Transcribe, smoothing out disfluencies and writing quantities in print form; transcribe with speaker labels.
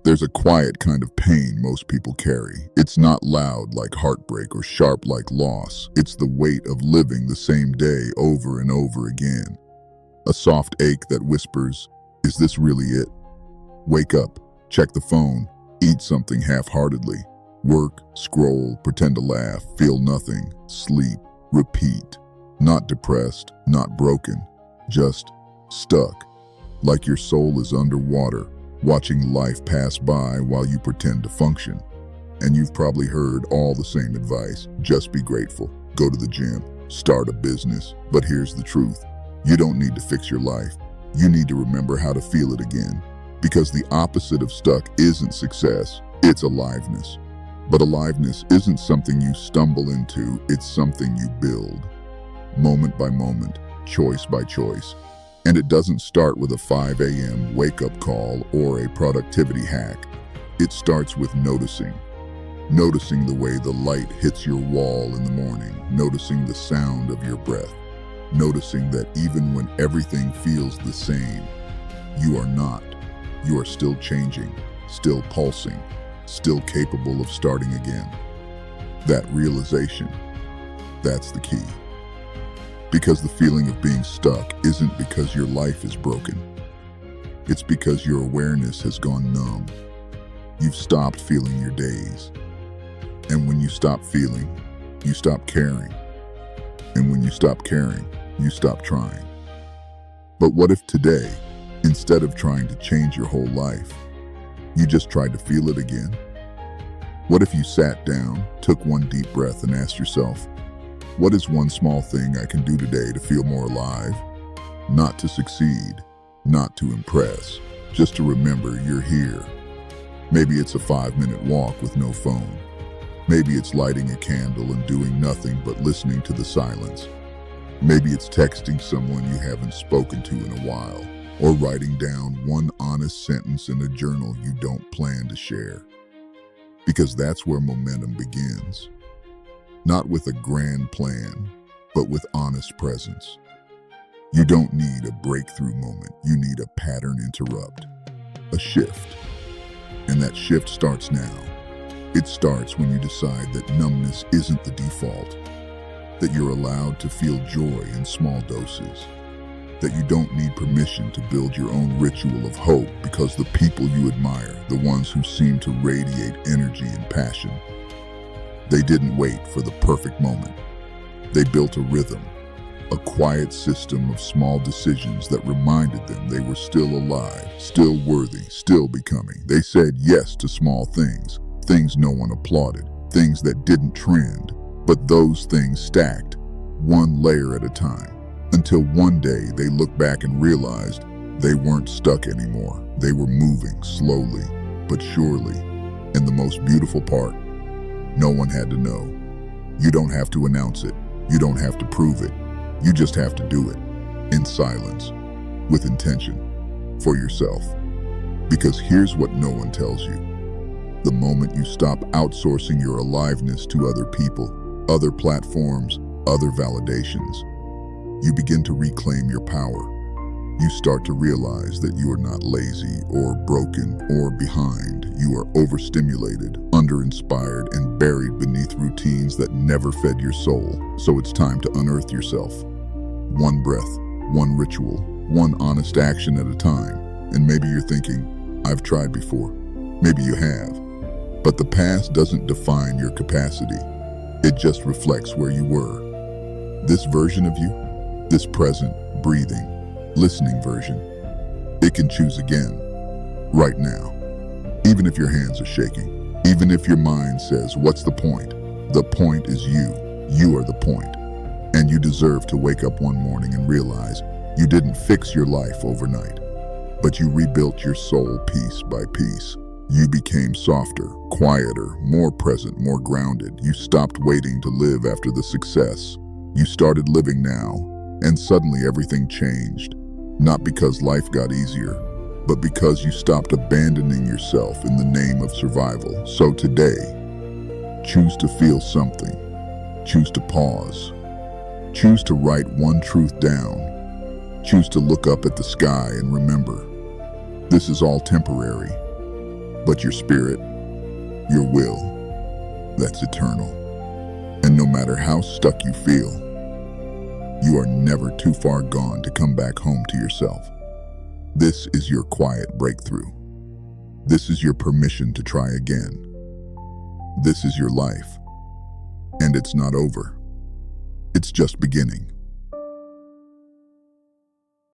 Speaker 1: There's a quiet kind of pain most people carry. It's not loud like heartbreak or sharp like loss. It's the weight of living the same day over and over again. A soft ache that whispers, "Is this really it?" Wake up, check the phone, eat something half-heartedly, work, scroll, pretend to laugh, feel nothing, sleep, repeat. Not depressed, not broken, just stuck. Like your soul is underwater, watching life pass by while you pretend to function. And you've probably heard all the same advice. Just be grateful, go to the gym, start a business. But here's the truth. You don't need to fix your life. You need to remember how to feel it again. Because the opposite of stuck isn't success, it's aliveness. But aliveness isn't something you stumble into, it's something you build. Moment by moment, choice by choice. And it doesn't start with a 5 a.m. wake-up call or a productivity hack. It starts with noticing. Noticing the way the light hits your wall in the morning. Noticing the sound of your breath. Noticing that even when everything feels the same, you are not. You are still changing, still pulsing, still capable of starting again. That realization, that's the key. Because the feeling of being stuck isn't because your life is broken. It's because your awareness has gone numb. You've stopped feeling your days. And when you stop feeling, you stop caring. And when you stop caring, you stop trying. But what if today, instead of trying to change your whole life, you just tried to feel it again? What if you sat down, took one deep breath and asked yourself, what is one small thing I can do today to feel more alive? Not to succeed, not to impress, just to remember you're here. Maybe it's a 5-minute walk with no phone. Maybe it's lighting a candle and doing nothing but listening to the silence. Maybe it's texting someone you haven't spoken to in a while, or writing down one honest sentence in a journal you don't plan to share. Because that's where momentum begins. Not with a grand plan, but with honest presence. You don't need a breakthrough moment, you need a pattern interrupt, a shift. And that shift starts now. It starts when you decide that numbness isn't the default, that you're allowed to feel joy in small doses, that you don't need permission to build your own ritual of hope because the people you admire, the ones who seem to radiate energy and passion, they didn't wait for the perfect moment. They built a rhythm, a quiet system of small decisions that reminded them they were still alive, still worthy, still becoming. They said yes to small things, things no one applauded, things that didn't trend, but those things stacked, one layer at a time, until one day they looked back and realized they weren't stuck anymore. They were moving slowly, but surely. And the most beautiful part, no one had to know. You don't have to announce it. You don't have to prove it. You just have to do it, in silence, with intention, for yourself. Because here's what no one tells you. The moment you stop outsourcing your aliveness to other people, other platforms, other validations, you begin to reclaim your power. You start to realize that you are not lazy or broken or behind. You are overstimulated, underinspired, and buried beneath routines that never fed your soul. So it's time to unearth yourself. One breath, one ritual, one honest action at a time. And maybe you're thinking, I've tried before. Maybe you have. But the past doesn't define your capacity. It just reflects where you were. This version of you, this present, breathing, listening version, it can choose again, right now. Even if your hands are shaking, even if your mind says, what's the point? The point is you. You are the point. And you deserve to wake up one morning and realize you didn't fix your life overnight, but you rebuilt your soul piece by piece. You became softer, quieter, more present, more grounded. You stopped waiting to live after the success. You started living now, and suddenly everything changed. Not because life got easier, but because you stopped abandoning yourself in the name of survival. So today, choose to feel something. Choose to pause. Choose to write one truth down. Choose to look up at the sky and remember, this is all temporary. But your spirit, your will, that's eternal. And no matter how stuck you feel, you are never too far gone to come back home to yourself. This is your quiet breakthrough. This is your permission to try again. This is your life. And it's not over. It's just beginning.